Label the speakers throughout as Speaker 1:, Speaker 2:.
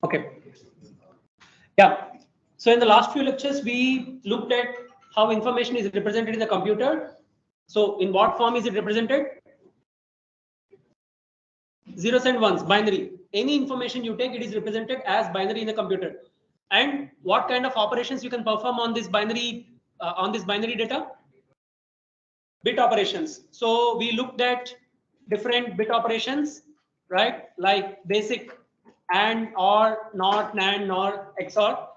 Speaker 1: Okay. Yeah. So in the last few lectures, we looked at how information is represented in the computer. So in what form is it represented? Zeros and ones, binary. Any information you take, it is represented as binary in the computer. And what kind of operations you can perform on this binary data? Bit operations. So we looked at different bit operations, right? Like basic AND, OR, NOT, NAND, NOR, XOR,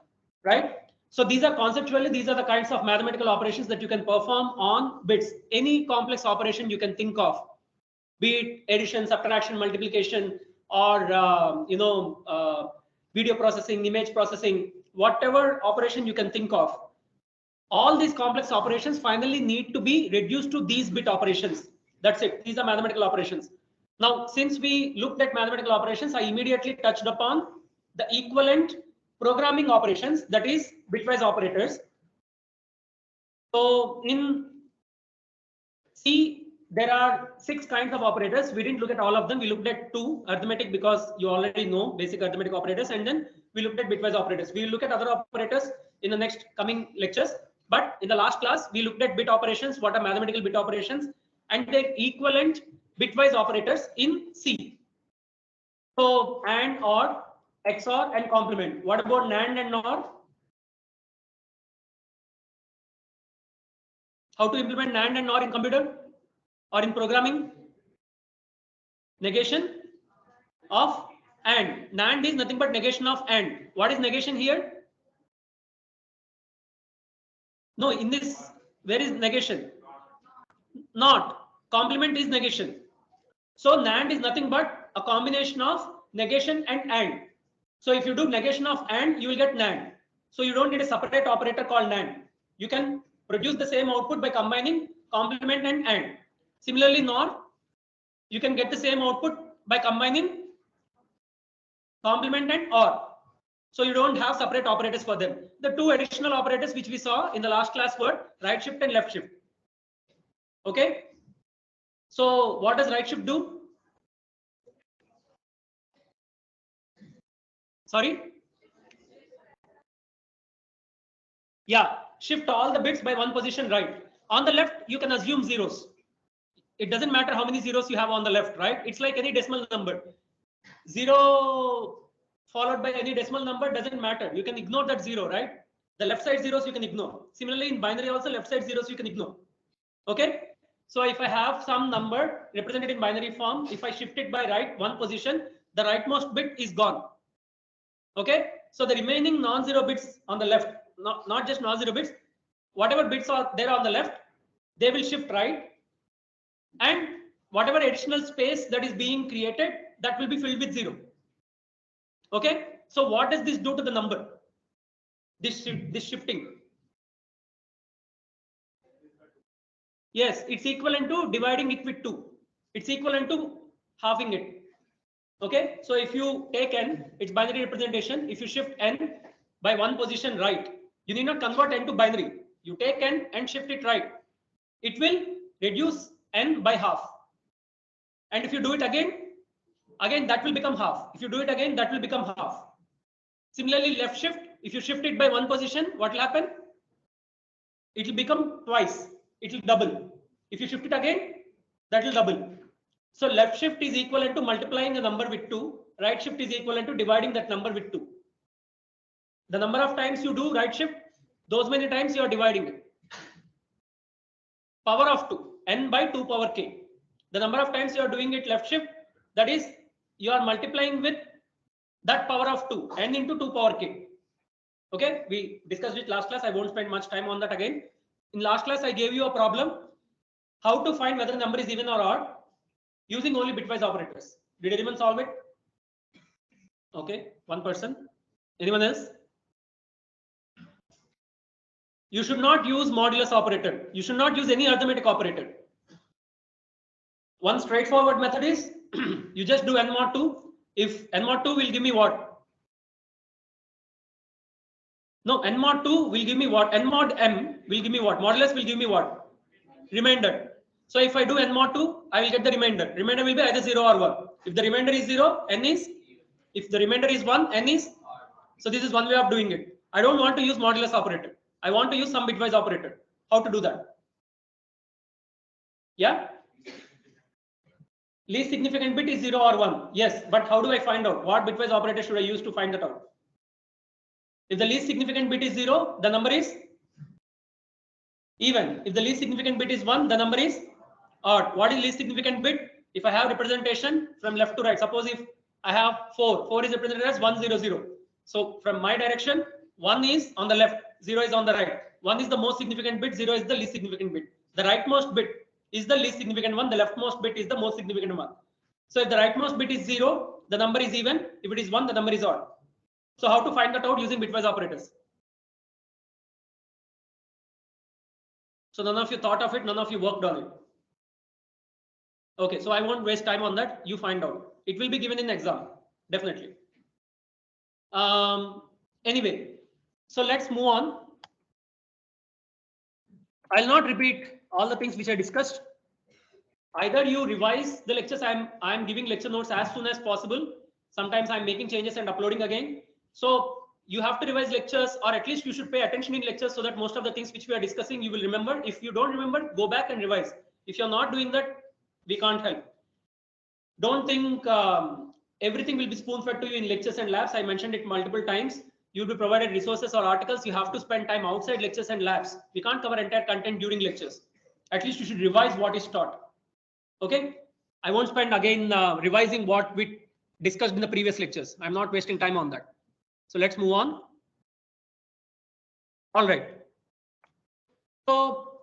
Speaker 1: right? So these are conceptually, these are the kinds of mathematical operations that you can perform on bits. Any complex operation you can think of, be it addition, subtraction, multiplication, or video processing, image processing, whatever operation you can think of. All these complex operations finally need to be reduced to these bit operations. That's it. These are mathematical operations. Now, since we looked at mathematical operations, I immediately touched upon the equivalent programming operations, that is bitwise operators. So in C, there are 6 kinds of operators. We didn't look at all of them. We looked at 2, arithmetic, because you already know basic arithmetic operators, and then we looked at bitwise operators. We will look at other operators in the next coming lectures. But in the last class, we looked at bit operations, what are mathematical bit operations, and their equivalent bitwise operators in C. So AND, OR, XOR, and complement. What about NAND and NOR? How to implement NAND and NOR in computer or in programming? Negation of AND. NAND is nothing but negation of AND. What is negation here? No, in this, where is negation? Not. Complement is negation. So NAND is nothing but a combination of negation and AND. So if you do negation of AND, you will get NAND. So you don't need a separate operator called NAND. You can produce the same output by combining complement and AND. Similarly, NOR, you can get the same output by combining complement and OR. So you don't have separate operators for them. The 2 additional operators which we saw in the last class were right shift and left shift. Okay. So what does right shift do? Sorry. Yeah, shift all the bits by 1 position right. On the left, you can assume zeros. It doesn't matter how many zeros you have on the left, right? It's like any decimal number. 0 followed by any decimal number doesn't matter. You can ignore that 0, right? The left side zeros you can ignore. Similarly, in binary also, left side zeros you can ignore. Okay. So if I have some number represented in binary form, if I shift it by right 1 position, the rightmost bit is gone. Okay. So the remaining non-zero bits on the left, not just non-zero bits, whatever bits are there on the left, they will shift right. And whatever additional space that is being created, that will be filled with 0. Okay. So what does this do to the number? This shifting. Yes, it's equivalent to dividing it with 2. It's equivalent to halving it. Okay. So if you take n, it's binary representation. If you shift n by 1 position right, you need not convert n to binary. You take n and shift it right. It will reduce n by half. And if you do it again that will become half. If you do it again, that will become half. Similarly, left shift, if you shift it by 1 position, what will happen? It will become twice. It will double. If you shift it again, that will double. So left shift is equivalent to multiplying a number with 2. Right shift is equivalent to dividing that number with 2. The number of times you do right shift, those many times you are dividing it. Power of 2, n by 2 power k. The number of times you are doing it left shift, that is, you are multiplying with that power of 2, n into 2 power k. Okay, we discussed it last class. I won't spend much time on that again. In last class, I gave you a problem, how to find whether the number is even or odd using only bitwise operators. Did anyone solve it? Okay, 1 person. Anyone else? You should not use modulus operator. You should not use any arithmetic operator. One straightforward method is you just do n mod 2. If n mod 2 will give me what? No, n mod 2 will give me what? N mod m will give me what? Modulus will give me what? Remainder. So if I do n mod 2, I will get the remainder. Remainder will be either 0 or 1. If the remainder is 0, n is. If the remainder is 1, n is So this is one way of doing it. I don't want to use modulus operator. I want to use some bitwise operator. How to do that? Yeah. Least significant bit is 0 or 1. Yes, but how do I find out? What bitwise operator should I use to find that out? If the least significant bit is 0, the number is even. If the least significant bit is 1, the number is odd. What is least significant bit? If I have representation from left to right, suppose if I have 4, 4 is represented as 1, 0, 0. So from my direction, 1 is on the left, 0 is on the right. 1 is the most significant bit, 0 is the least significant bit. The rightmost bit is the least significant one, the leftmost bit is the most significant one. So if the rightmost bit is 0, the number is even. If it is 1, the number is odd. So how to find that out using bitwise operators? So none of you thought of it, none of you worked on it. Okay, so I won't waste time on that. You find out. It will be given in exam, definitely. Anyway, so let's move on. I'll not repeat all the things which I discussed. Either you revise the lectures. I'm giving lecture notes as soon as possible. Sometimes I'm making changes and uploading again. So you have to revise lectures, or at least you should pay attention in lectures so that most of the things which we are discussing you will remember. If you don't remember, go back and revise. If you're not doing that, we can't help. Don't think everything will be spoon-fed to you in lectures and labs. I mentioned it multiple times. You'll be provided resources or articles. You have to spend time outside lectures and labs. We can't cover entire content during lectures. At least you should revise what is taught. Okay, I won't spend again revising what we discussed in the previous lectures. I'm not wasting time on that. So let's move on. All right. So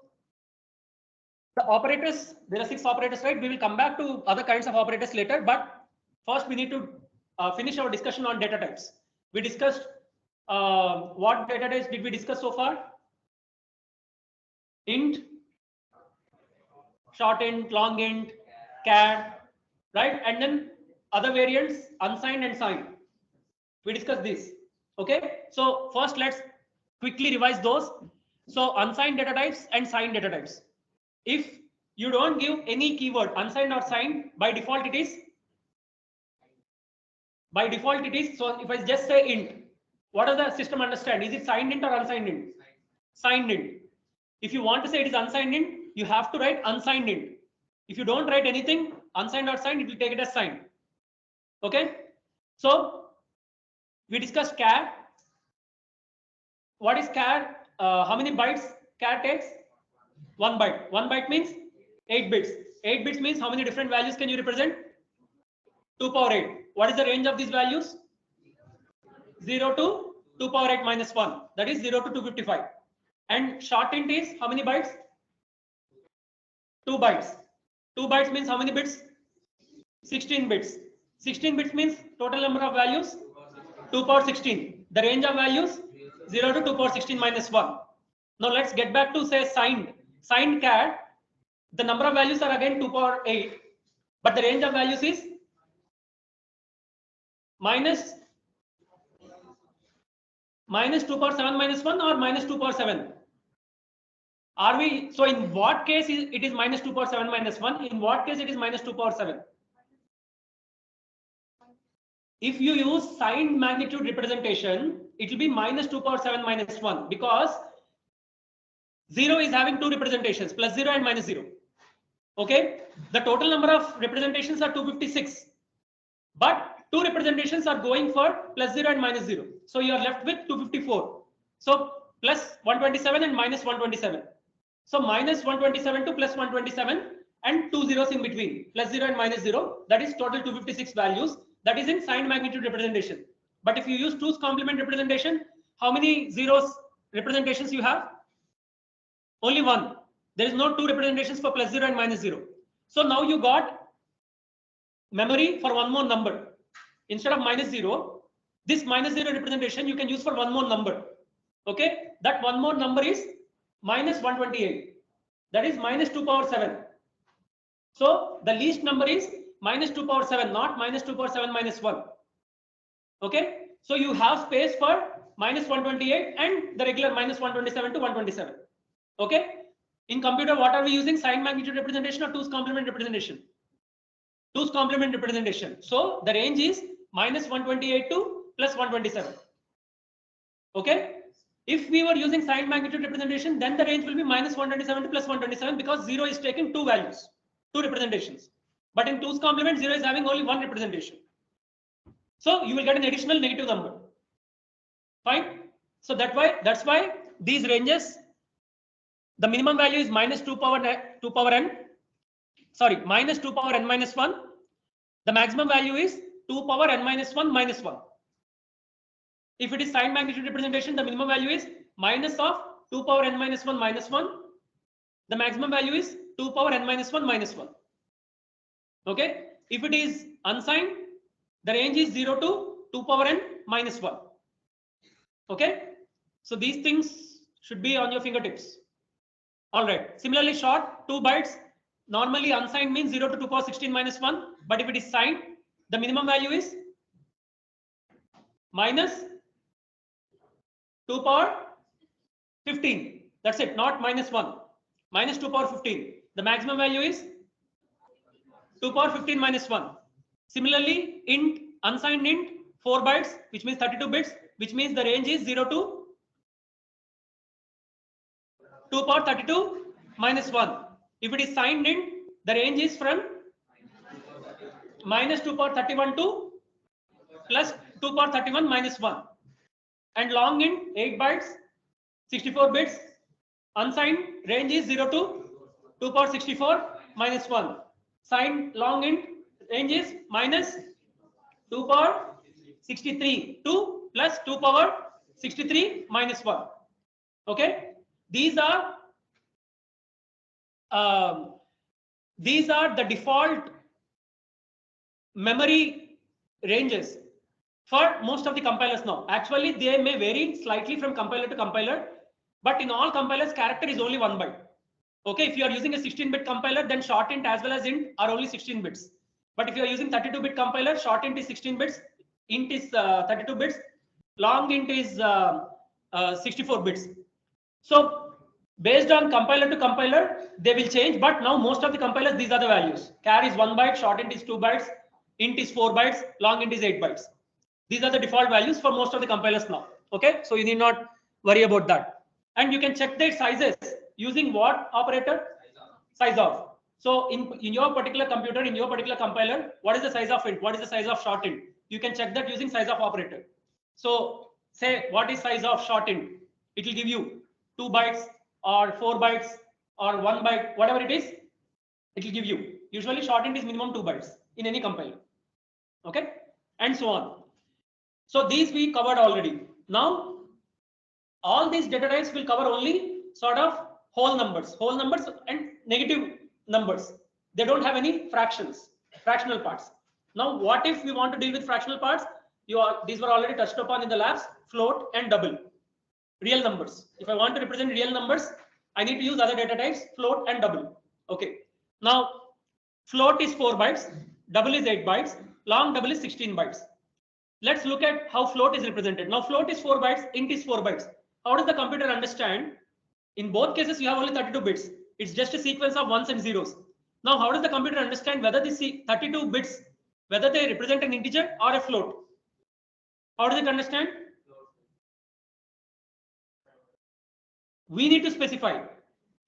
Speaker 1: the operators, there are 6 operators, right? We will come back to other kinds of operators later, but first we need to finish our discussion on data types. We discussed what data types did we discuss so far? Int, short int, long int, char, right? And then other variants, unsigned and signed. We discussed this. Okay. So first let's quickly revise those. So unsigned data types and signed data types. If you don't give any keyword, unsigned or signed, by default it is. By default it is. So if I just say int, what does the system understand? Is it signed int or unsigned int? Signed int. If you want to say it is unsigned int, you have to write unsigned int. If you don't write anything, unsigned or signed, it will take it as signed. Okay. So we discussed char. What is char? How many bytes char takes? 1 byte. 1 byte means 8 bits. 8 bits means how many different values can you represent? 2 power 8. What is the range of these values? 0 to 2 power 8 minus 1. That is 0 to 255. And short int is how many bytes? 2 bytes. 2 bytes means how many bits? 16 bits. 16 bits means total number of values? 2 power 16. The range of values? 0 to 2 power 16 minus 1. Now let's get back to say signed. Signed char, the number of values are again 2 power 8, but the range of values is minus 2 power 7 minus 1 or minus 2 power 7. Are we, so in what case it is minus 2 power 7 minus 1? In what case it is minus 2 power 7? If you use signed magnitude representation, it will be minus 2 power 7 minus 1, because 0 is having 2 representations, plus 0 and minus 0. Okay, the total number of representations are 256, but 2 representations are going for plus 0 and minus 0. So you are left with 254. So plus 127 and minus 127. So minus 127 to plus 127 and 2 zeros in between, plus 0 and minus 0. That is total 256 values. That is in signed magnitude representation. But if you use 2's complement representation, how many zeros representations you have? Only 1. There is no 2 representations for plus 0 and minus 0. So now you got memory for one more number. Instead of minus 0, this minus 0 representation you can use for one more number. Okay, that one more number is minus 128. That is minus 2 power 7. So the least number is minus 2 power 7, not minus 2 power 7 minus 1. Okay, so you have space for minus 128 and the regular minus 127 to 127. Okay, in computer, what are we using? Signed magnitude representation or 2's complement representation? 2's complement representation. So the range is minus 128 to plus 127. Okay. If we were using sign magnitude representation, then the range will be minus 127 to plus 127 because 0 is taking two values, two representations. But in 2's complement, 0 is having only one representation. So you will get an additional negative number. Fine. So that's why these ranges, the minimum value is minus 2 power n. Sorry, minus 2 power n minus 1. The maximum value is 2 power n minus 1 minus 1. If it is sign magnitude representation, the minimum value is minus of 2 power n minus 1 minus 1. The maximum value is 2 power n minus 1 minus 1. Okay. If it is unsigned, the range is 0 to 2 power n minus 1. Okay. So these things should be on your fingertips. All right. Similarly, short 2 bytes. Normally unsigned means 0 to 2 power 16 minus 1. But if it is signed, the minimum value is minus 2 power 15. That's it, not minus 1. Minus 2 power 15. The maximum value is 2 power 15 minus 1. Similarly, int, unsigned int, 4 bytes, which means 32 bits, which means the range is 0 to 2 power 32 minus 1. If it is signed int, the range is from minus 2 power 31 to plus 2 power 31 minus 1. And long int, 8 bytes, 64 bits. Unsigned range is 0 to 2 power 64 minus 1. Signed long int range is minus 2 power 63 to plus 2 power 63 minus 1. Okay. These are the default memory ranges for most of the compilers now. Actually, they may vary slightly from compiler to compiler, but in all compilers, character is only 1 byte. Okay, if you are using a 16-bit compiler, then short int as well as int are only 16 bits. But if you are using 32-bit compiler, short int is 16 bits, int is 32 bits, long int is 64 bits. So based on compiler to compiler, they will change. But now most of the compilers, these are the values. Char is 1 byte, short int is 2 bytes, int is 4 bytes, long int is 8 bytes. These are the default values for most of the compilers now. Okay, so you need not worry about that. And you can check their sizes using what operator? Size of. So in your particular computer, in your particular compiler, what is the size of int? What is the size of short int? You can check that using size of operator. So say what is size of short int? It will give you 2 bytes or 4 bytes or 1 byte, whatever it is, it will give you. Usually short int is minimum 2 bytes in any compiler. Okay, and so on. So these we covered already. Now all these data types will cover only sort of whole numbers and negative numbers. They don't have any fractions, fractional parts. Now, what if we want to deal with fractional parts? These were already touched upon in the labs, float and double. Real numbers. If I want to represent real numbers, I need to use other data types, float and double. Okay. Now, float is 4 bytes, double is 8 bytes, long double is 16 bytes. Let's look at how float is represented. Now, float is 4 bytes, int is 4 bytes. How does the computer understand? In both cases, you have only 32 bits. It's just a sequence of ones and zeros. Now, how does the computer understand whether these 32 bits, whether they represent an integer or a float? How does it understand? We need to specify.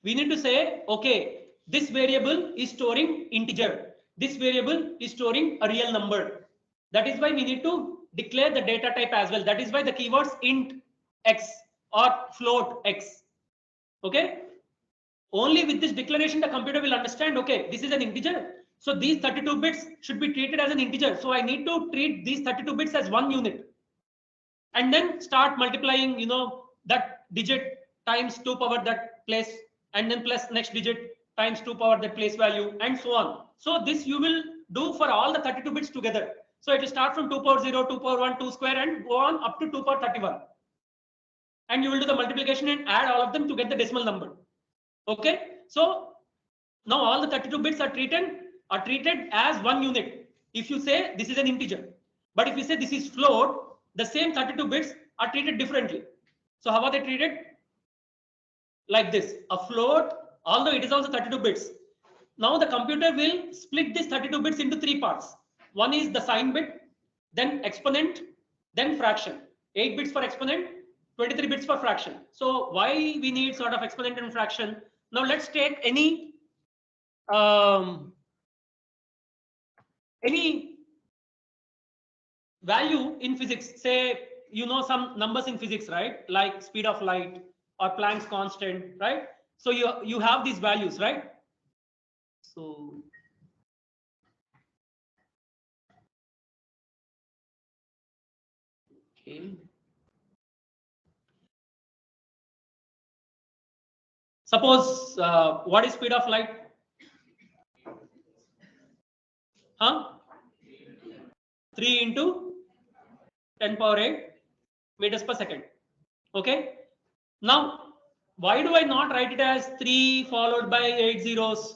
Speaker 1: We need to say, okay, this variable is storing integer. This variable is storing a real number. That is why we need to declare the data type as well. That is why the keywords int x or float x. Okay. Only with this declaration, the computer will understand, okay, this is an integer. So these 32 bits should be treated as an integer. So I need to treat these 32 bits as one unit. And then start multiplying, that digit times 2 power that place, and then plus next digit times 2 power that place value, and so on. So this you will do for all the 32 bits together. So it will start from 2 power 0, 2 power 1, 2 square, and go on up to 2 power 31. And you will do the multiplication and add all of them to get the decimal number. Okay. So now all the 32 bits are treated as one unit. If you say this is an integer, but if you say this is float, the same 32 bits are treated differently. So how are they treated? Like this, a float, although it is also 32 bits. Now the computer will split these 32 bits into 3 parts. One is the sign bit, then exponent, then fraction. 8 bits for exponent, 23 bits per fraction. So why we need sort of exponent and fraction? Now let's take any value in physics. Say you know some numbers in physics, right? Like speed of light or Planck's constant, right? So you have these values, right? So okay. Suppose what is speed of light? Huh? 3 into 10 power 8 meters per second. Okay. Now, why do I not write it as 3 followed by 8 zeros?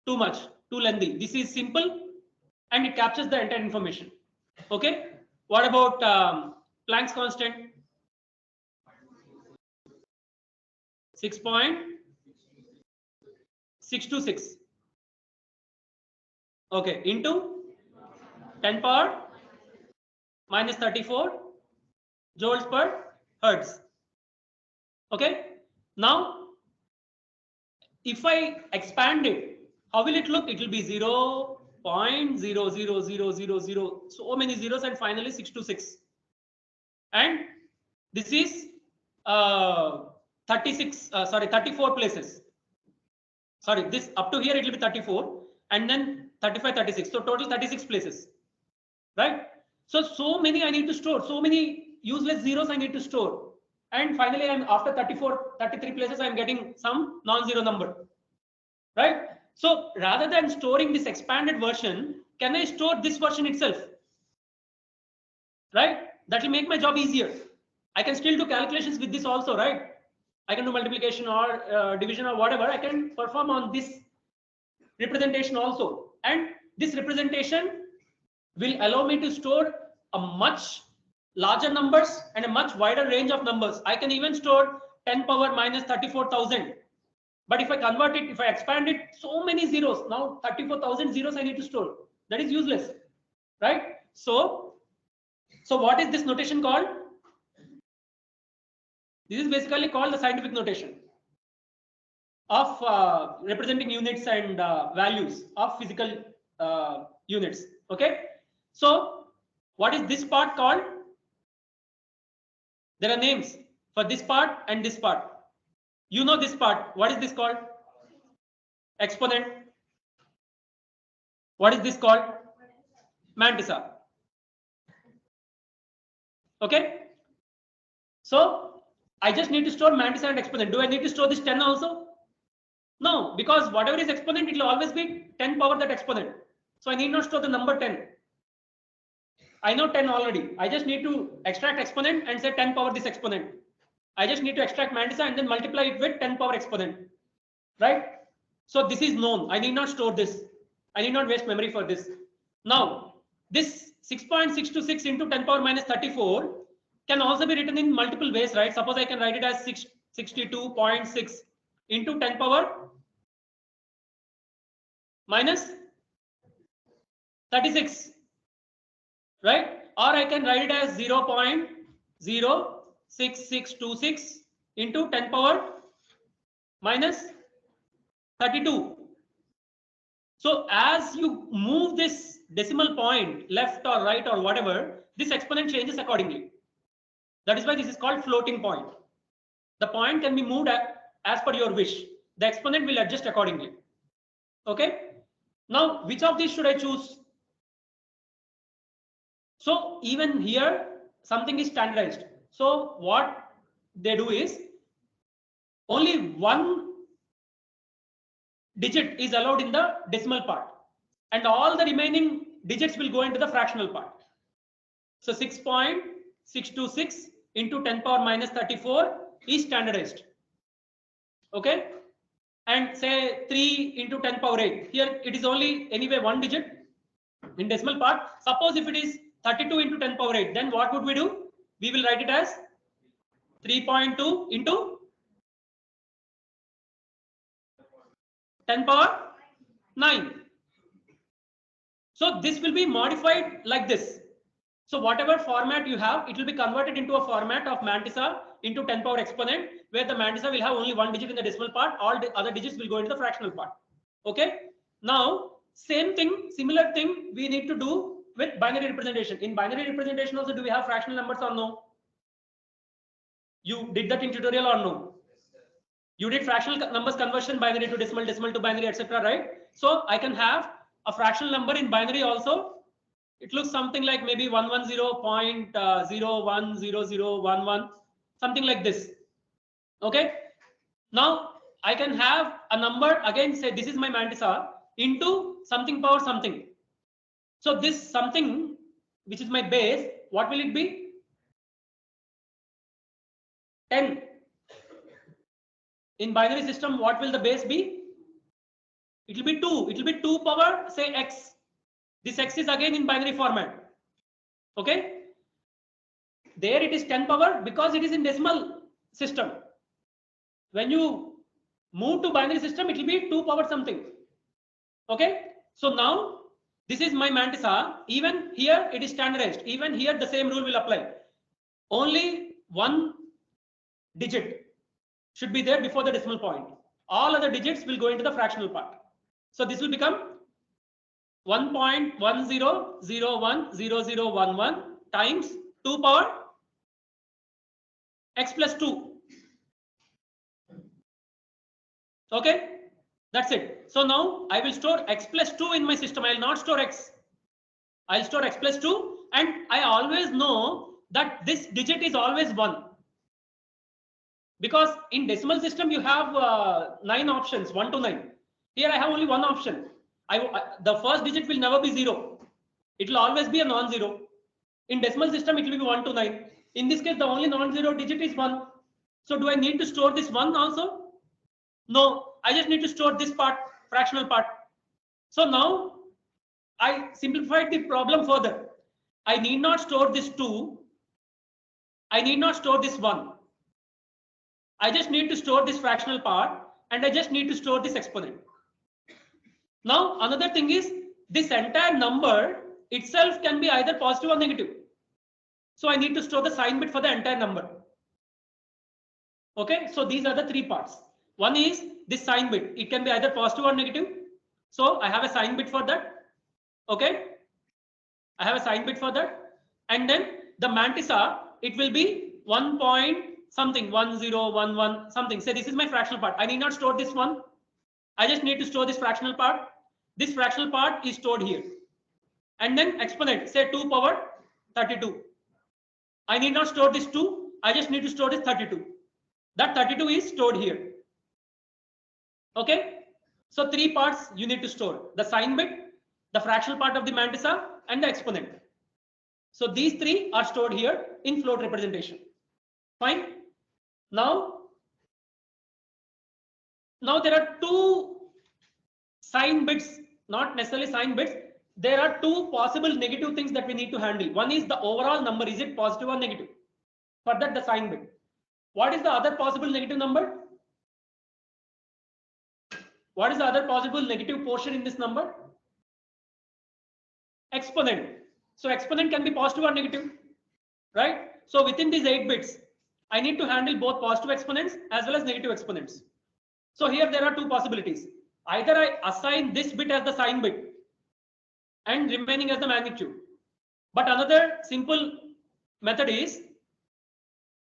Speaker 1: Too much, too lengthy. This is simple and it captures the entire information. Okay. What about Planck's constant? 6.626. Okay. Into 10 power minus 34 joules per hertz. Okay. Now, if I expand it, how will it look? It will be 0.00000, so many zeros, and finally 626. And this is 34 places. Sorry, this up to here it will be 34, and then 35, 36. So total 36 places, right? So many I need to store, so many useless zeros I need to store. And finally, I'm after 34, 33 places, I'm getting some non-zero number, right? So rather than storing this expanded version, can I store this version itself? Right? That will make my job easier. I can still do calculations with this also, right? I can do multiplication or division or whatever. I can perform on this representation also. And this representation will allow me to store a much larger numbers and a much wider range of numbers. I can even store 10 power minus 34,000. But if I convert it, if I expand it, so many zeros. Now 34,000 zeros I need to store. That is useless, right? So what is this notation called? This is basically called the scientific notation of representing units and values of physical units. Okay. So what is this part called? There are names for this part and this part. You know this part. What is this called? Exponent. What is this called? Mantissa. Okay. So I just need to store mantissa and exponent. Do I need to store this 10 also? No, because whatever is exponent, it will always be 10 power that exponent. So I need not store the number 10. I know 10 already. I just need to extract exponent and say 10 power this exponent. I just need to extract mantissa and then multiply it with 10 power exponent. Right? So this is known. I need not store this. I need not waste memory for this. Now, this 6.626 into 10 power minus 34 can also be written in multiple ways, right? Suppose I can write it as 62.6 into 10 power minus 36, right? Or I can write it as 0.06626 into 10 power minus 32. So as you move this decimal point left or right or whatever, this exponent changes accordingly. That is why this is called floating point. The point can be moved as per your wish. The exponent will adjust accordingly. Okay. Now, which of these should I choose? So even here, something is standardized. So what they do is only one digit is allowed in the decimal part, and all the remaining digits will go into the fractional part. So 6.626 into 10 power minus 34 is standardized. Okay. And say 3 into 10 power 8. Here it is only anyway one digit in decimal part. Suppose if it is 32 into 10 power 8, then what would we do? We will write it as 3.2 into 10 power 9. So this will be modified like this. So whatever format you have, it will be converted into a format of mantissa into 10 power exponent, where the mantissa will have only one digit in the decimal part. All the other digits will go into the fractional part. Okay. Now, same thing, similar thing we need to do with binary representation. In binary representation also, do we have fractional numbers or no? You did that in tutorial or no? You did fractional numbers conversion, binary to decimal, decimal to binary, etc. Right? So I can have a fractional number in binary also. It looks something like maybe 110.010011, something like this. Okay. Now I can have a number again, say this is my mantissa into something power something. So this something, which is my base, what will it be? 10. In binary system, what will the base be? It will be 2. It will be 2 power, say x. This x is again in binary format. Okay. There it is 10 power because it is in decimal system. When you move to binary system, it will be 2 power something. Okay. So now this is my mantissa. Even here it is standardized. Even here the same rule will apply. Only one digit should be there before the decimal point. All other digits will go into the fractional part. So this will become 1.10010011 times 2 power x plus 2. Okay, that's it. So now I will store x plus 2 in my system. I will not store x. I'll store x plus 2, and I always know that this digit is always 1. Because in decimal system you have 9 options, 1 to 9. Here I have only one option. The first digit will never be 0. It will always be a non-zero. In decimal system it will be 1 to 9. In this case the only non-zero digit is 1. So do I need to store this 1 also? No, I just need to store this part, fractional part. So now I simplified the problem further. I need not store this 2. I need not store this 1. I just need to store this fractional part, and I just need to store this exponent. Now another thing is, this entire number itself can be either positive or negative. So I need to store the sign bit for the entire number. Okay, so these are the 3 parts. One is this sign bit. It can be either positive or negative. So I have a sign bit for that. Okay, I have a sign bit for that. And then the mantissa, it will be 1 point something, 1011 something. Say this is my fractional part. I need not store this one. I just need to store this fractional part. This fractional part is stored here. And then exponent, say 2 power 32. I need not store this 2. I just need to store this 32. That 32 is stored here. Okay. So 3 parts you need to store: the sign bit, the fractional part of the mantissa, and the exponent. So these 3 are stored here in float representation. Fine. Now there are 2 sign bits, not necessarily sign bits. There are 2 possible negative things that we need to handle. One is the overall number, is it positive or negative? For that, the sign bit. What is the other possible negative number? What is the other possible negative portion in this number? Exponent. So exponent can be positive or negative, right? So within these 8 bits, I need to handle both positive exponents as well as negative exponents. So here there are 2 possibilities. Either I assign this bit as the sign bit and remaining as the magnitude. But another simple method is,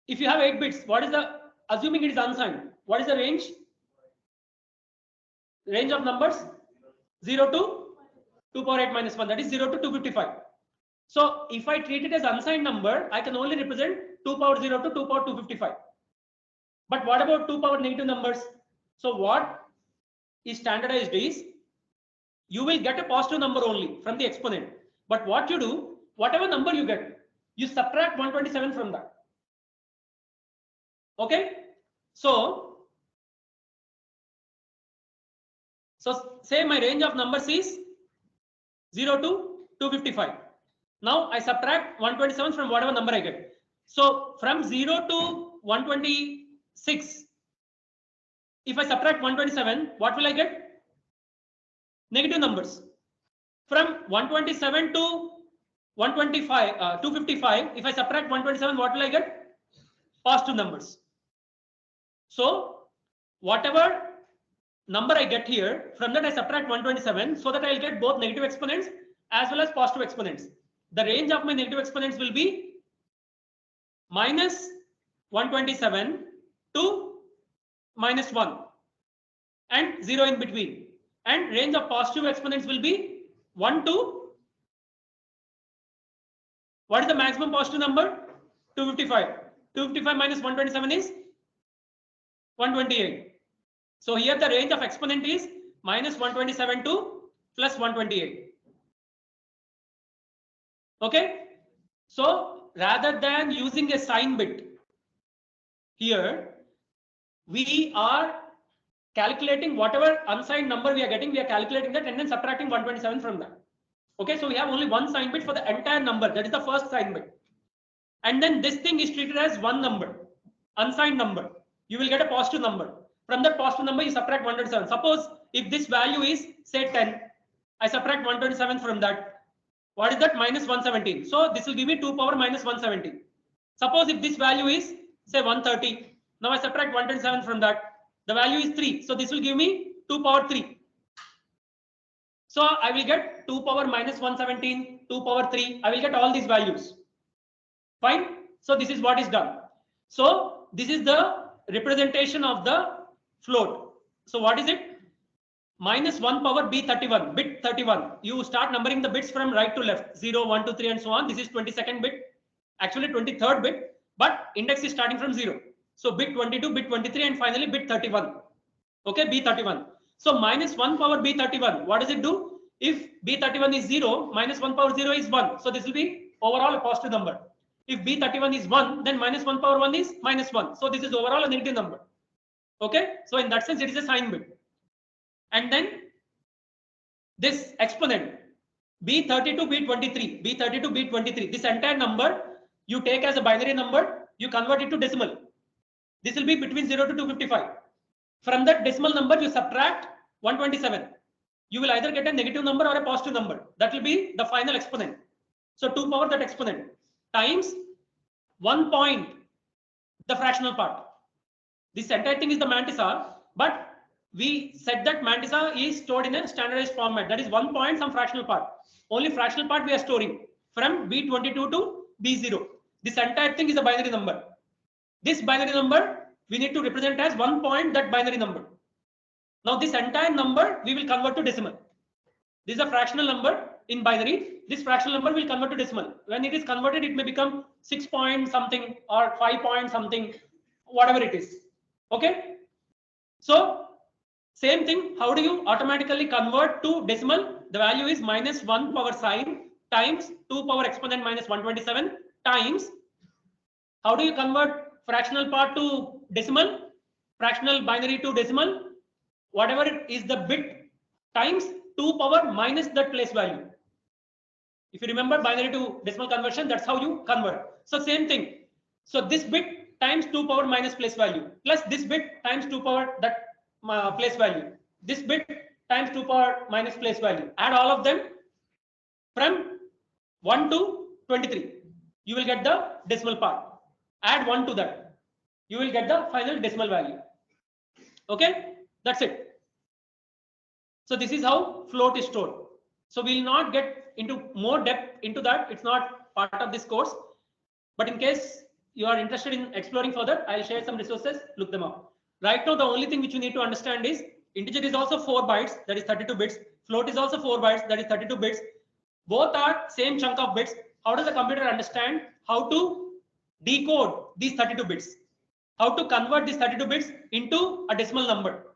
Speaker 1: if you have 8 bits, what is the, assuming it is unsigned, what is the range? Range of numbers? 0 to 2 power 8 minus 1, that is 0 to 255. So if I treat it as unsigned number, I can only represent 2 power 0 to 2 power 255. But what about 2 power negative numbers? So what is standardized is, you will get a positive number only from the exponent. But what you do, whatever number you get, you subtract 127 from that. Okay. So say my range of numbers is 0 to 255. Now I subtract 127 from whatever number I get. So from 0 to 126, if I subtract 127, what will I get? Negative numbers. From 127 to 125, 255. If I subtract 127, what will I get? Positive numbers. So whatever number I get here, from that I subtract 127 so that I'll get both negative exponents as well as positive exponents. The range of my negative exponents will be minus 127 to minus 1 and 0 in between. And range of positive exponents will be 1 to, what is the maximum positive number? 255. 255 minus 127 is 128. So here the range of exponent is minus 127 to plus 128. Okay. So rather than using a sign bit, here we are calculating whatever unsigned number we are getting, we are calculating that and then subtracting 127 from that. Okay, so we have only one sign bit for the entire number. That is the first sign bit. And then this thing is treated as one number, unsigned number. You will get a positive number. From that positive number, you subtract 127. Suppose if this value is say 10, I subtract 127 from that. What is that? Minus 117. So this will give me 2 power minus 117. Suppose if this value is say 130. Now I subtract 127 from that. The value is 3. So this will give me 2 power 3. So I will get 2 power minus 117, 2 power 3. I will get all these values. Fine. So this is what is done. So this is the representation of the float. So what is it? Minus 1 power B31, bit 31. You start numbering the bits from right to left. 0, 1, 2, 3 and so on. This is 22nd bit. Actually 23rd bit. But index is starting from 0. So bit 22, bit 23 and finally bit 31. Okay, B31. So minus 1 power B31. What does it do? If B31 is 0, minus 1 power 0 is 1. So this will be overall a positive number. If B31 is 1, then minus 1 power 1 is minus 1. So this is overall a negative number. Okay, so in that sense, it is a sign bit. And then this exponent B32, B23, B32, B23, this entire number you take as a binary number, you convert it to decimal. This will be between 0 to 255. From that decimal number, you subtract 127. You will either get a negative number or a positive number. That will be the final exponent. So 2 power that exponent times 1 point, the fractional part. This entire thing is the mantissa, but we said that mantissa is stored in a standardized format. That is 1 point some fractional part. Only fractional part we are storing from B22 to B0. This entire thing is a binary number. This binary number we need to represent as 1 point that binary number. Now this entire number we will convert to decimal. This is a fractional number in binary. This fractional number will convert to decimal. When it is converted, it may become 6 point something or 5 point something, whatever it is. Okay. So same thing. How do you automatically convert to decimal? The value is minus 1 power sign times 2 power exponent minus 127 times. How do you convert fractional part to decimal? Fractional binary to decimal? Whatever it is the bit times 2 power minus that place value. If you remember binary to decimal conversion, that's how you convert. So same thing. So this bit times 2 power minus place value plus this bit times 2 power that place value. This bit times 2 power minus place value. Add all of them from 1 to 23. You will get the decimal part. Add 1 to that. You will get the final decimal value. Okay, that's it. So this is how float is stored. So we will not get into more depth into that. It's not part of this course. But in case you are interested in exploring further, I'll share some resources, look them up. Right now, the only thing which you need to understand is integer is also 4 bytes, that is 32 bits. Float is also 4 bytes, that is 32 bits. Both are same chunk of bits. How does the computer understand how to decode these 32 bits? How to convert these 32 bits into a decimal number?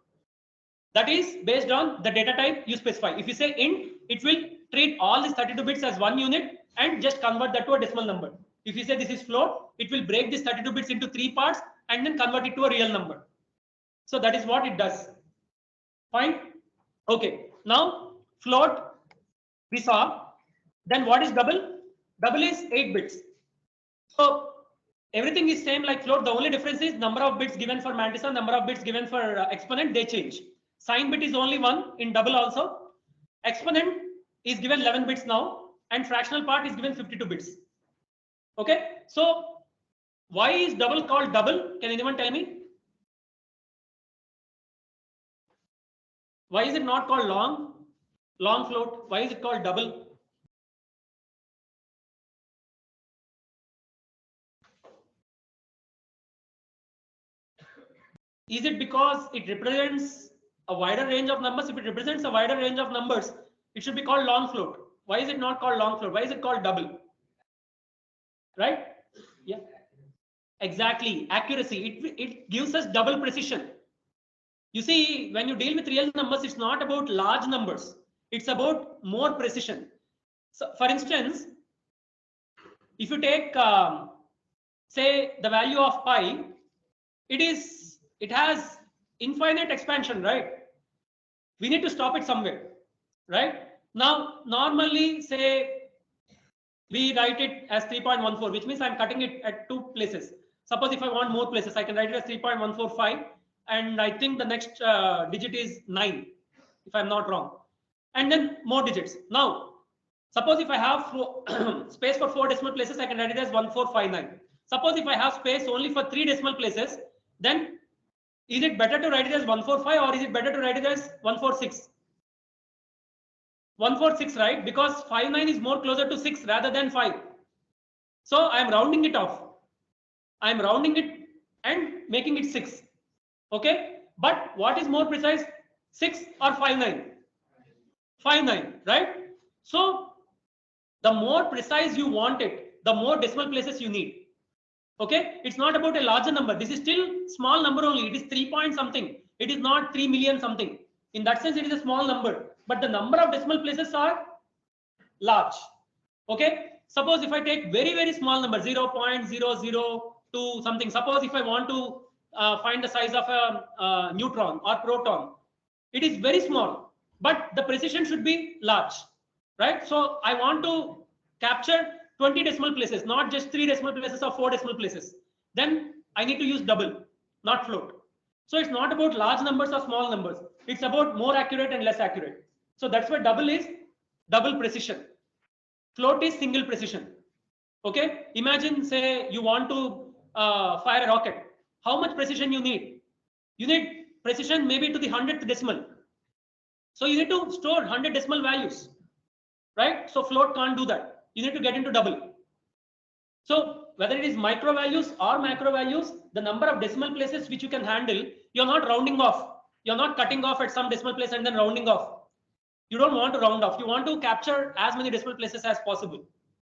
Speaker 1: That is based on the data type you specify. If you say int, it will treat all these 32 bits as one unit and just convert that to a decimal number. If you say this is float, it will break these 32 bits into 3 parts and then convert it to a real number. So that is what it does. Fine. Okay. Now float we saw. Then what is double? Double is 8 bits. So everything is same like float. The only difference is number of bits given for mantissa, number of bits given for exponent, they change. Sign bit is only 1 in double also. Exponent is given 11 bits now. and fractional part is given 52 bits. Okay, so why is double called double? Can anyone tell me? Why is it not called long float? Why is it called double? Is it because it represents a wider range of numbers? If it represents a wider range of numbers, it should be called long float. Why is it not called long float? Why is it called double? Right? Yeah. Exactly. Accuracy. It gives us double precision. You see, when you deal with real numbers, it's not about large numbers. It's about more precision. So, for instance, if you take, say, the value of pi, it has infinite expansion, right? We need to stop it somewhere, right? Now, normally, say, we write it as 3.14, which means I'm cutting it at 2 places. Suppose if I want more places, I can write it as 3.145, and I think the next digit is 9, if I'm not wrong, and then more digits. Now, suppose if I have space for 4 decimal places, I can write it as 1459. Suppose if I have space only for 3 decimal places, then is it better to write it as 145 or is it better to write it as 146? 146, right? Because 59 is more closer to 6 rather than 5. So I'm rounding it off. I'm rounding it and making it 6. Okay. But what is more precise? 6 or 59? 59, right? So the more precise you want it, the more decimal places you need. Okay. It's not about a larger number. This is still small number only. It is 3 point something. It is not 3 million something. In that sense, it is a small number. But the number of decimal places are large. Okay. Suppose if I take very small number 0.002 something. Suppose if I want to find the size of a neutron or proton, it is very small, but the precision should be large, right? So I want to capture 20 decimal places, not just 3 decimal places or 4 decimal places. Then I need to use double, not float. So it's not about large numbers or small numbers. It's about more accurate and less accurate. So that's why double is double precision. Float is single precision. Okay. Imagine, say, you want to fire a rocket. How much precision you need? You need precision maybe to the 100th decimal. So you need to store 100 decimal values, right? So float can't do that. You need to get into double. So whether it is micro values or macro values, the number of decimal places which you can handle, you're not rounding off. You're not cutting off at some decimal place and then rounding off. You don't want to round off. You want to capture as many decimal places as possible.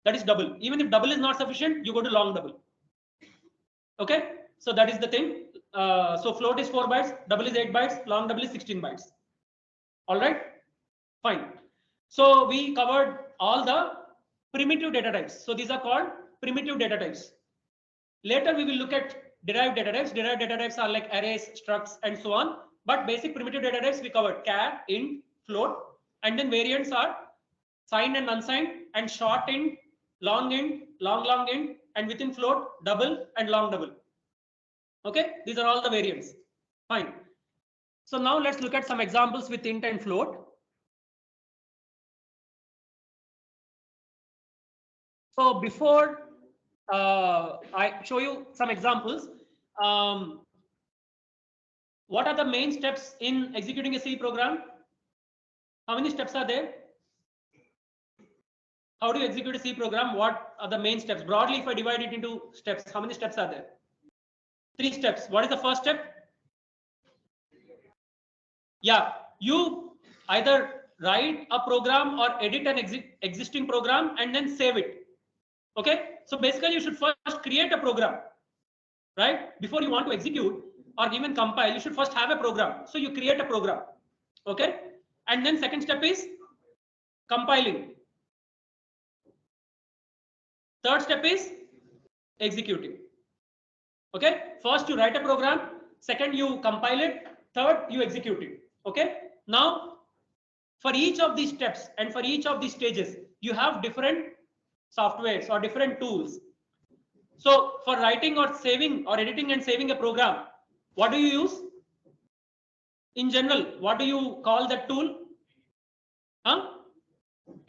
Speaker 1: That is double. Even if double is not sufficient, you go to long double. Okay. So that is the thing. So float is 4 bytes, double is 8 bytes, long double is 16 bytes. All right. Fine. So we covered all the primitive data types. So these are called primitive data types. Later we will look at derived data types. Derived data types are like arrays, structs, and so on. But basic primitive data types we covered: char, int, float, and then variants are signed and unsigned, and short int, long int, long int, and within float, double and long double. Okay, these are all the variants. Fine. So now let's look at some examples with int and float. So before I show you some examples, what are the main steps in executing a C program? How many steps are there? How do you execute a C program? What are the main steps? Broadly, if I divide it into steps, how many steps are there? 3 steps. What is the first step? Yeah, you either write a program or edit an existing program and then save it. Okay, so basically you should first create a program, right? Before you want to execute or even compile, you should first have a program. So you create a program. Okay, and then second step is compiling. Third step is executing. Okay, first you write a program, second you compile it, third you execute it. Okay, now for each of these steps and for each of these stages, you have different softwares or different tools. So for writing or saving or editing and saving a program, what do you use? In general, what do you call that tool?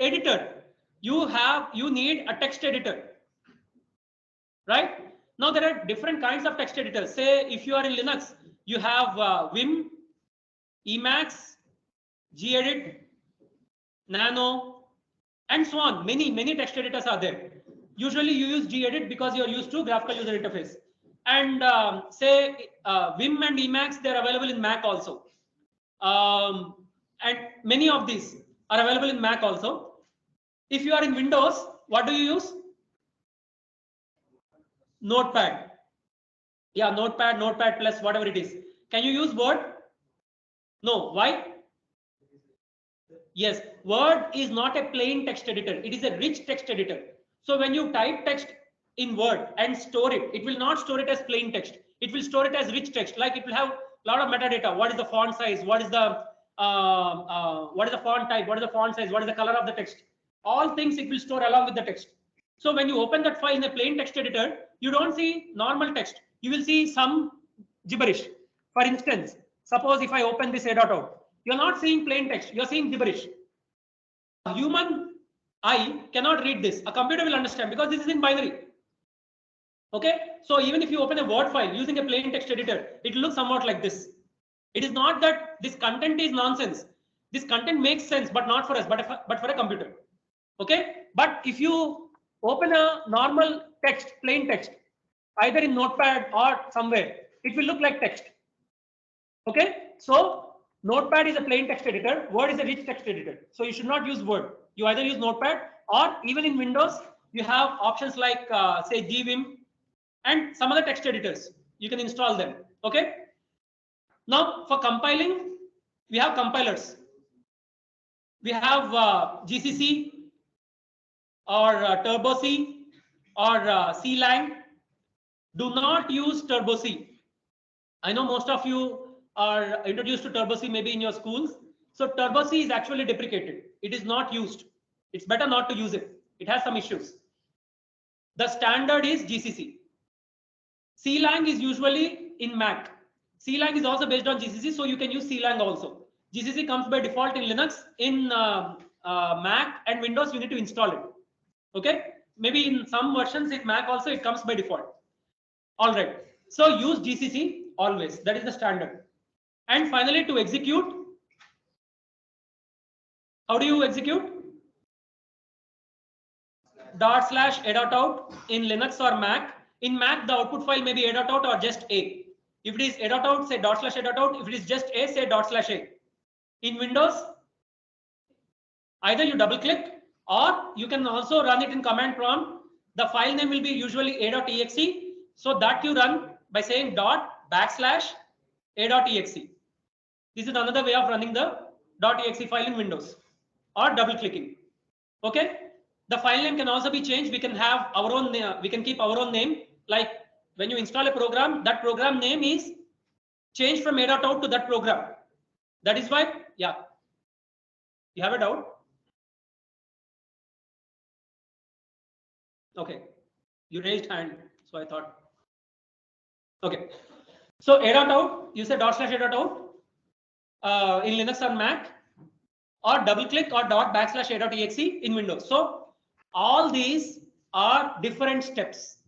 Speaker 1: Editor. you need a text editor, right? Now there are different kinds of text editors. Say if you are in Linux, you have Vim, Emacs, gedit, Nano, and so on. Many text editors are there. Usually you use gedit because you are used to graphical user interface. And say Vim and Emacs, they are available in Mac also. And many of these are available in Mac also. If you are in Windows, what do you use? Notepad. Yeah, Notepad, Notepad Plus, whatever it is. Can you use Word? No. Why? Yes, Word is not a plain text editor. It is a rich text editor. So when you type text in Word and store it, it will not store it as plain text. It will store it as rich text. Like it will have a lot of metadata. What is the font size? What is the font type? What is the font size? What is the color of the text? All things it will store along with the text. So when you open that file in a plain text editor, you don't see normal text. You will see some gibberish. For instance, suppose if I open this a.out, you're not seeing plain text, you're seeing gibberish. A human eye cannot read this. A computer will understand because this is in binary. Okay, so even if you open a Word file using a plain text editor, it will look somewhat like this. It is not that this content is nonsense. This content makes sense, but not for us, but for a computer. Okay, but if you open a normal text, plain text, either in Notepad or somewhere, it will look like text. Okay, so Notepad is a plain text editor, Word is a rich text editor. So you should not use Word. You either use Notepad, or even in Windows, you have options like say gvim and some other text editors. You can install them. Okay. Now for compiling, we have compilers. We have GCC or Turbo C or CLang. Do not use Turbo C. I know most of you are introduced to Turbo C maybe in your schools. So Turbo C is actually deprecated. It is not used. It's better not to use it. It has some issues. The standard is GCC. CLang is usually in Mac. CLang is also based on GCC, so you can use CLang also. GCC comes by default in Linux. In Mac and Windows, you need to install it. Okay, maybe in some versions in Mac also it comes by default. All right, so use GCC always. That is the standard. And finally, to execute, how do you execute? /a.out in Linux or Mac. In Mac, the output file may be a.out or just a. If it is a.out, say /a.out. If it is just a, say /a. In Windows, either you double click or you can also run it in command prompt. The file name will be usually a.exe. So that you run by saying /a.exe. This is another way of running the .exe file in Windows, or double clicking. Okay. The file name can also be changed. We can have our own. We can keep our own name. Like when you install a program, that program name is changed from a.out to that program. That is why, yeah. You have a doubt? Okay. You raised hand, so I thought. Okay. So a.out, you say /a.out in Linux or Mac, or double click or /a.exe in Windows. So all these are different steps.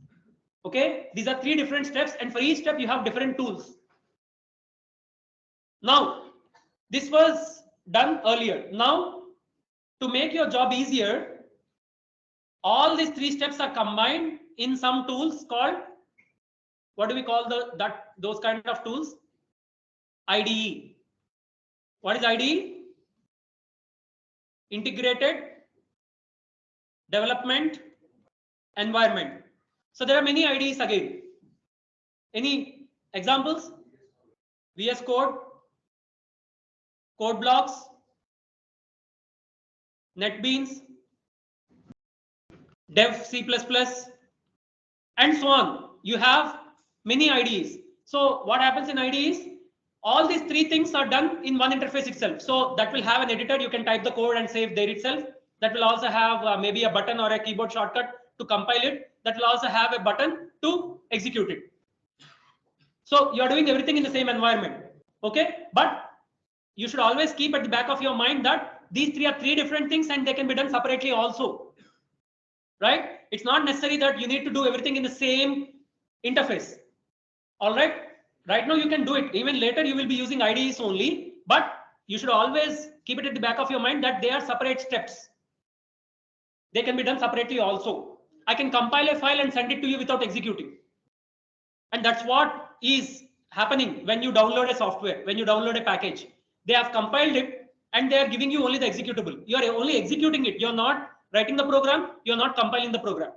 Speaker 1: Okay, these are 3 different steps, and for each step you have different tools. Now, this was done earlier. Now, to make your job easier, all these 3 steps are combined in some tools called, what do we call those kind of tools? IDE. What is IDE? Integrated Development Environment. So there are many IDEs again. Any examples? VS Code, CodeBlocks, NetBeans, Dev C++, and so on. You have many IDEs. So what happens in IDEs? All these 3 things are done in one interface itself. So that will have an editor. You can type the code and save there itself. That will also have maybe a button or a keyboard shortcut to compile it. That will also have a button to execute it. So you are doing everything in the same environment. Okay, but you should always keep at the back of your mind that these 3 are 3 different things and they can be done separately also. right? It's not necessary that you need to do everything in the same interface. All right. Right now you can do it. Even later you will be using IDEs only, but you should always keep it at the back of your mind that they are separate steps. They can be done separately also. I can compile a file and send it to you without executing. And that's what is happening when you download a software, when you download a package. They have compiled it and they are giving you only the executable. You are only executing it. You're not writing the program. You're not compiling the program.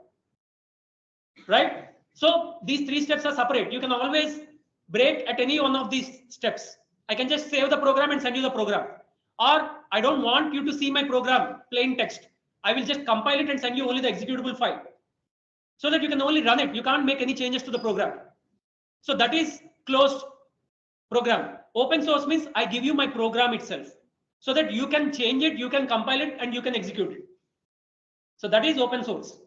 Speaker 1: Right? So these three steps are separate. You can always break at any one of these steps. I can just save the program and send you the program. Or I don't want you to see my program, plain text. I will just compile it and send you only the executable file so that you can only run it. You can't make any changes to the program. So that is closed program. Open source means I give you my program itself so that you can change it, you can compile it, and you can execute it. So that is open source.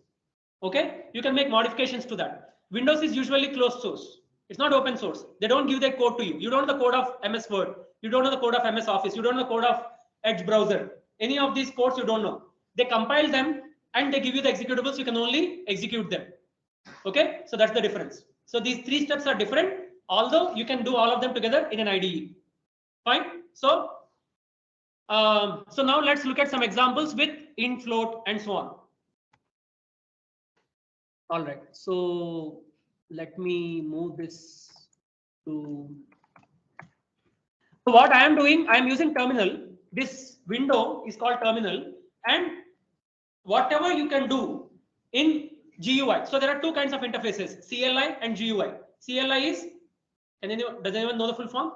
Speaker 1: Okay, you can make modifications to that. Windows is usually closed source. It's not open source. They don't give that code to you. You don't know the code of MS Word. You don't know the code of MS Office. You don't know the code of Edge browser. Any of these codes you don't know. They compile them and they give you the executables. You can only execute them. Okay, so that's the difference. So these three steps are different, although you can do all of them together in an IDE. Fine. So now let's look at some examples with int, float, and so on. All right, so let me move this to. So what I am doing, I am using terminal. This window is called terminal, and whatever you can do in GUI. So there are two kinds of interfaces, CLI and GUI. CLI is, does anyone know the full form?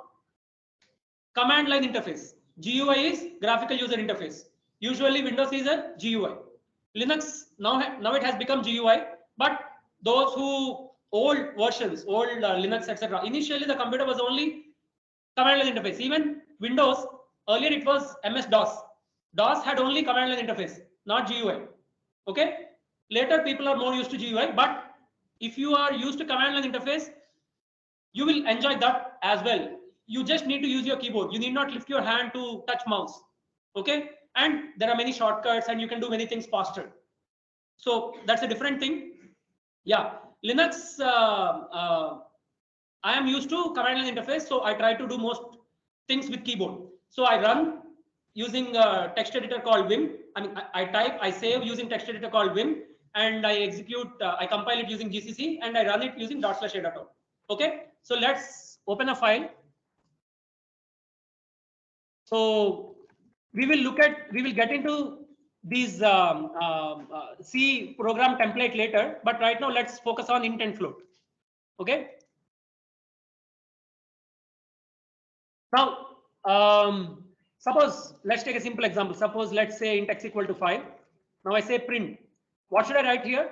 Speaker 1: Command line interface. GUI is graphical user interface. Usually Windows is a GUI. Linux now it has become GUI, but those who old versions, old Linux, etc. Initially the computer was only command line interface. Even Windows, earlier it was MS-DOS. DOS had only command line interface, not GUI. Okay. Later people are more used to GUI, but if you are used to command line interface, you will enjoy that as well. You just need to use your keyboard. You need not lift your hand to touch mouse. Okay. And there are many shortcuts and you can do many things faster. So that's a different thing. Yeah. Linux, I am used to command line interface. So I try to do most things with keyboard. So I run using a text editor called Vim. I type, I save using text editor called Vim, and I execute, I compile it using GCC, and I run it using /a. Okay. So let's open a file. So we will get into these C program template later, but right now let's focus on int and float. Okay. Now, suppose let's take a simple example. Suppose let's say int x equal to 5. Now I say print. What should I write here?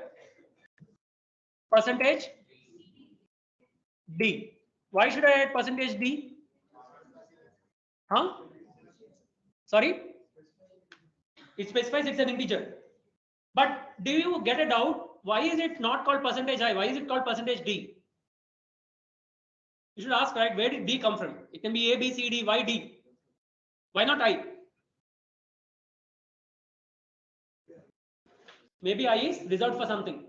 Speaker 1: Percentage D. Why should I write percentage D? Huh? Sorry? It specifies it's an integer. But do you get a doubt? Why is it not called percentage I? Why is it called percentage D? You should ask, right? Where did D come from? It can be A, B, C, D. Why D? Why not I? Maybe I is reserved for something.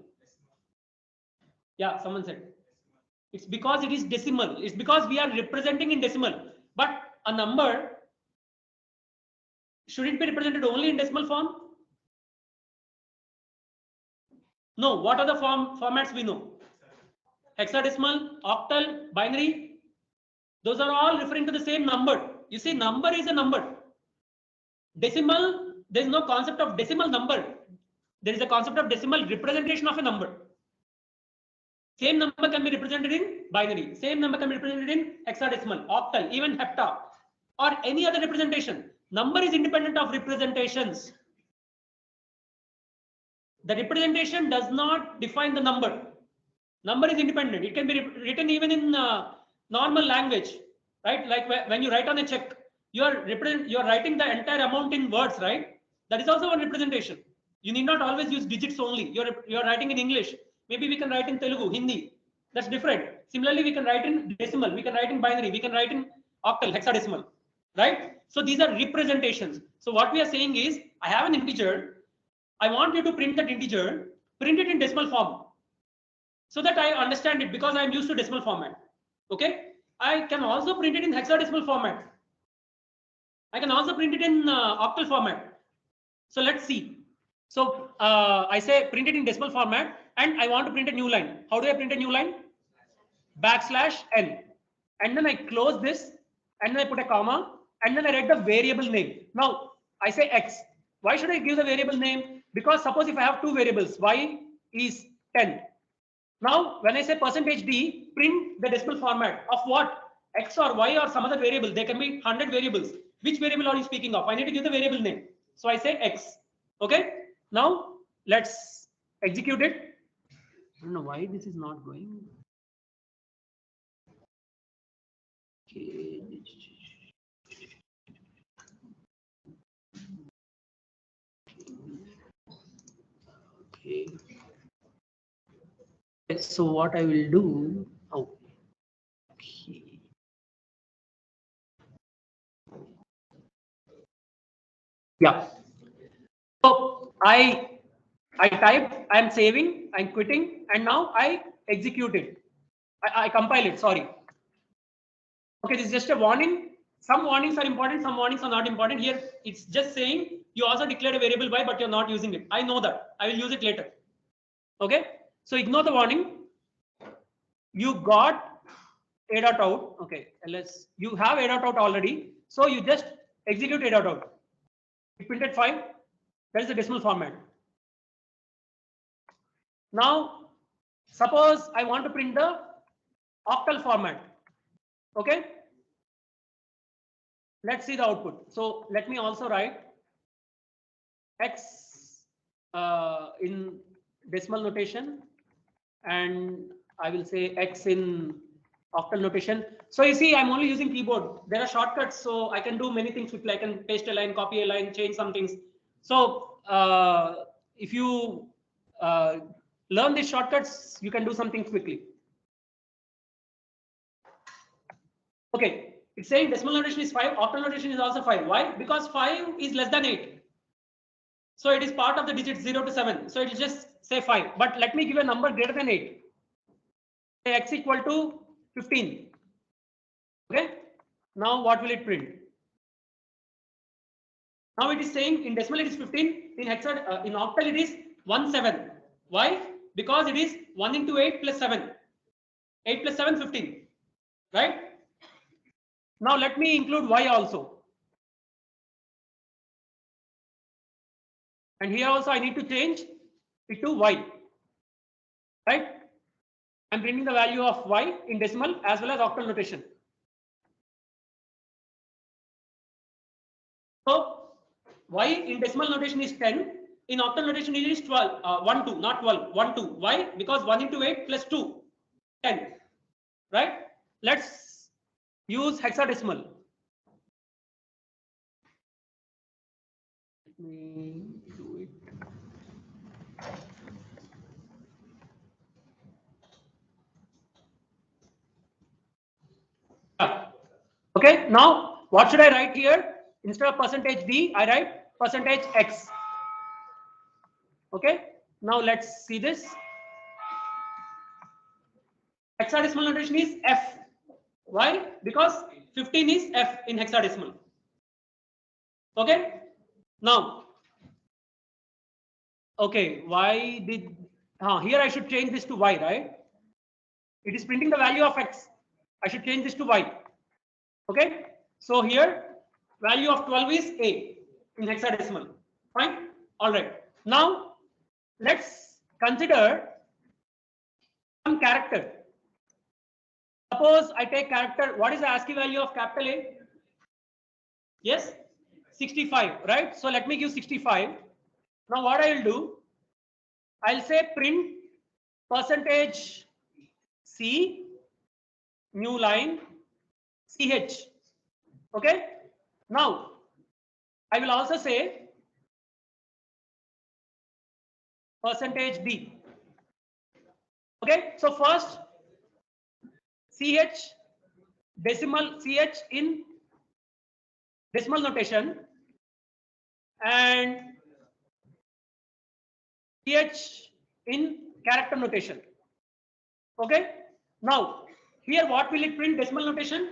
Speaker 1: Yeah, someone said. It's because it is decimal. It's because we are representing in decimal. But a number, should it be represented only in decimal form? No. What are the formats we know? Hexadecimal, octal, binary. Those are all referring to the same number. You see, number is a number. Decimal, there is no concept of decimal number. There is a concept of decimal representation of a number. Same number can be represented in binary. Same number can be represented in hexadecimal, octal, even hepta, or any other representation. Number is independent of representations. The representation does not define the number. Number is independent. It can be written even in normal language, right? Like when you write on a check, you are writing the entire amount in words, right? That is also one representation. You need not always use digits only. You're writing in English. Maybe we can write in Telugu, Hindi. That's different. Similarly, we can write in decimal. We can write in binary. We can write in octal, hexadecimal, right? So these are representations. So what we are saying is, I have an integer. I want you to print that integer. print it in decimal form so that I understand it because I'm used to decimal format. Okay. I can also print it in hexadecimal format. I can also print it in octal format. So let's see. So I say print it in decimal format and I want to print a new line. How do I print a new line? \n. And then I close this and then I put a comma and then I write the variable name. Now I say X. Why should I give the variable name? Because suppose if I have two variables, Y is 10. Now when I say %d, print the decimal format of what? X or Y or some other variable. There can be 100 variables. Which variable are you speaking of? I need to give the variable name. So I say X. Okay. Now let's execute it. I don't know why this is not going. Okay. So what I will do? Oh. Okay. Yeah. So I type, I'm saving, I'm quitting, and now I execute it. I compile it. Sorry. Okay, this is just a warning. Some warnings are important, some warnings are not important. Here it's just saying you also declared a variable Y, but you're not using it. I know that. I will use it later. Okay. So ignore the warning. You got a.out. Okay, ls. You have a.out already. So you just execute a.out. It printed 5. That is the decimal format. Now, suppose I want to print the octal format. Okay. Let's see the output. So let me also write X in decimal notation, and I will say X in octal notation. So you see, I'm only using keyboard. There are shortcuts, so I can do many things with. I can paste a line, copy a line, change some things. So if you learn these shortcuts, you can do something quickly. Okay. It's saying decimal notation is 5, octal notation is also 5. Why? Because 5 is less than 8. So it is part of the digits 0 to 7. So it will just say 5. But let me give a number greater than 8. Say X equal to 15. Okay. Now what will it print? Now it is saying in decimal it is 15. In hexadecimal, in octal it is 17. Why? Because it is 1 into 8 plus 7. 8 plus 7, 15. Right? Now let me include Y also. And here also I need to change it to Y. Right? I'm printing the value of Y in decimal as well as octal notation. So Y in decimal notation is 10. In octal notation it is 12. 1, 2, not 12. 1, 2. Why? Because 1 into 8 plus 2. 10. Right? Let's use hexadecimal. Let me do it. Okay, now what should I write here? Instead of %d, I write %x. Okay, now let's see this. Hexadecimal notation is F. Why? Because 15 is F in hexadecimal. Okay, now, okay, why did, here I should change this to Y, right? It is printing the value of X. I should change this to Y. Okay, so here value of 12 is A in hexadecimal. Fine. All right. Now let's consider some character. Suppose I take character. What is the ASCII value of capital A? Yes, 65, right? So let me give 65. Now what I will do, I'll say print %C new line CH. Okay. Now I will also say %D. Okay. So first CH decimal CH in decimal notation and CH in character notation. Okay. Now, here what will it print decimal notation?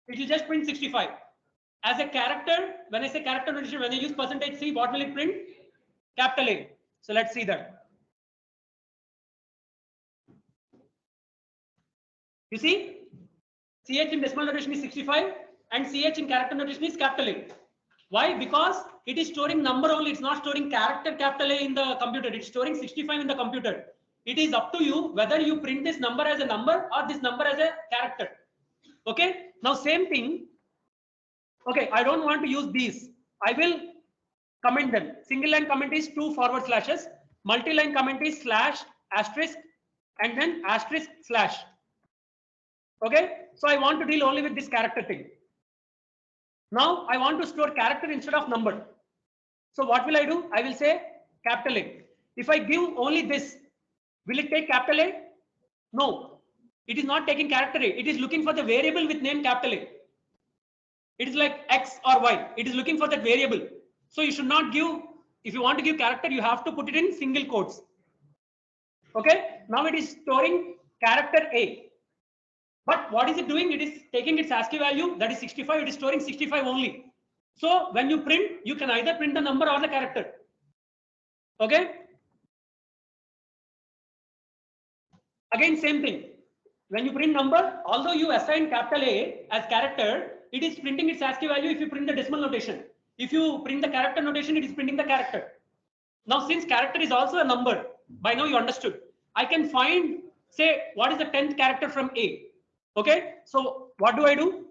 Speaker 1: It will just print 65. As a character, when I say character notation, when I use %C, what will it print? Capital A. So let's see that. You see, CH in decimal notation is 65 and CH in character notation is capital A. Why? Because it is storing number only. It's not storing character capital A in the computer. It's storing 65 in the computer. It is up to you whether you print this number as a number or this number as a character. Okay. Now same thing. Okay. I don't want to use these. I will comment them. Single line comment is 2 forward slashes. Multi-line comment is slash, asterisk, and then asterisk slash. Okay. So I want to deal only with this character thing. Now I want to store character instead of number. So what will I do? I will say capital A. If I give only this, will it take capital A? No, it is not taking character A. It is looking for the variable with name capital A. It is like X or Y. It is looking for that variable. So you should not give, if you want to give character, you have to put it in single quotes. Okay. Now it is storing character A. But what is it doing? It is taking its ASCII value, that is 65. It is storing 65 only. So when you print, you can either print the number or the character. Okay. Again, same thing. When you print number, although you assign capital A as character, it is printing its ASCII value if you print the decimal notation. If you print the character notation, it is printing the character. Now, since character is also a number, by now you understood. I can find, say, what is the 10th character from A. Okay, so what do I do?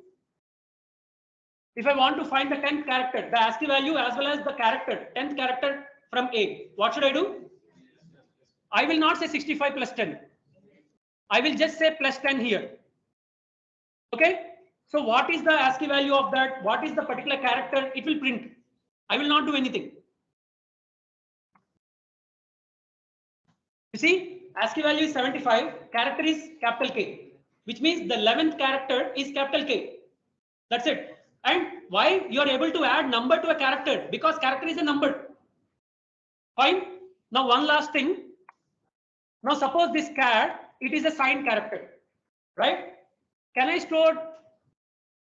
Speaker 1: If I want to find the 10th character, the ASCII value as well as the character, 10th character from A, what should I do? I will not say 65 plus 10. I will just say plus 10 here. Okay, so what is the ASCII value of that? What is the particular character? It will print. I will not do anything. You see, ASCII value is 75, character is capital K, which means the 11th character is capital K. That's it. And why you are able to add number to a character? Because character is a number. Fine. Now one last thing. Now suppose this char, it is a signed character, right? Can I store,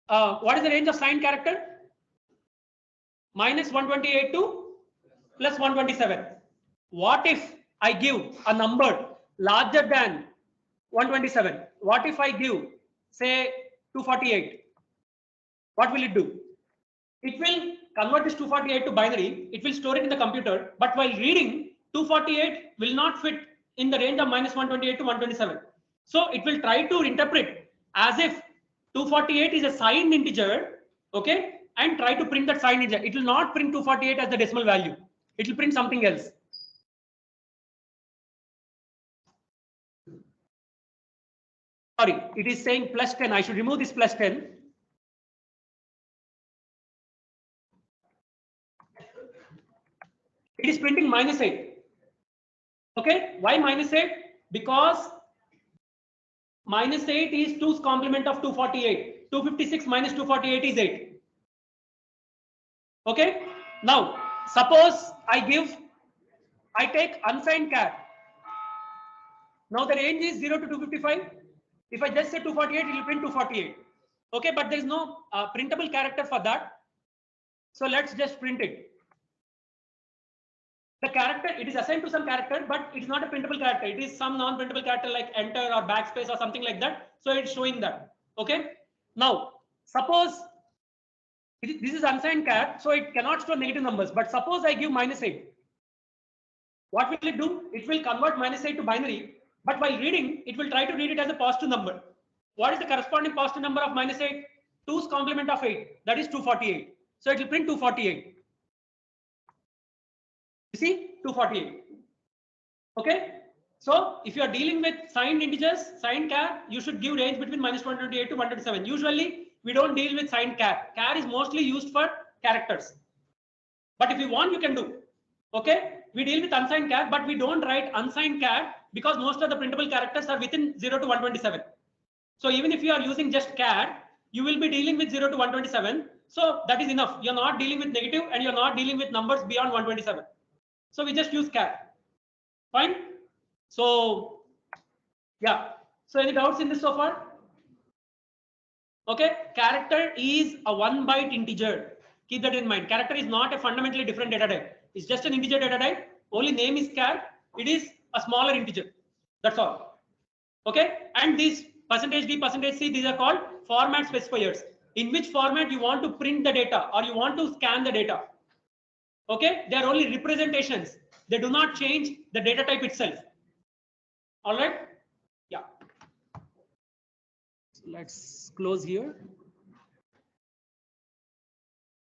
Speaker 1: what is the range of signed character? Minus 128 to plus 127. What if I give a number larger than 127? What if I give, say, 248? What will it do? It will convert this 248 to binary. It will store it in the computer. But while reading, 248 will not fit in the range of minus 128 to 127. So it will try to interpret as if 248 is a signed integer, okay, and try to print that signed integer. It will not print 248 as the decimal value. It will print something else. Sorry, it is saying plus 10. I should remove this plus 10. It is printing minus 8. Okay, why minus 8? Because minus 8 is 2's complement of 248. 256 minus 248 is 8. Okay, now suppose I take unsigned char. Now the range is 0 to 255. If I just say 248, it will print 248. Okay, but there is no printable character for that. So let's just print it. The character, it is assigned to some character, but it is not a printable character. It is some non-printable character like enter or backspace or something like that. So it's showing that. Okay. Now, suppose this is unsigned char, so it cannot store negative numbers. But suppose I give minus 8. What will it do? It will convert minus 8 to binary. But while reading, it will try to read it as a positive number. What is the corresponding positive number of minus 8? 2's complement of 8. That is 248. So it will print 248. You see, 248. Okay. So if you are dealing with signed integers, signed char, you should give range between minus 128 to 127. Usually, we don't deal with signed char. Char is mostly used for characters. But if you want, you can do. Okay. We deal with unsigned char, but we don't write unsigned char because most of the printable characters are within 0 to 127. So even if you are using just char, you will be dealing with 0 to 127. So that is enough. You're not dealing with negative and you're not dealing with numbers beyond 127. So we just use char. Fine. So yeah. So any doubts in this so far? Okay. Character is a 1 byte integer. Keep that in mind. Character is not a fundamentally different data type. It's just an integer data type. Only name is char. It is a smaller integer. That's all. Okay. And these %d, %c, these are called format specifiers. In which format you want to print the data or you want to scan the data. Okay. They are only representations. They do not change the data type itself. All right. Yeah. Let's close here.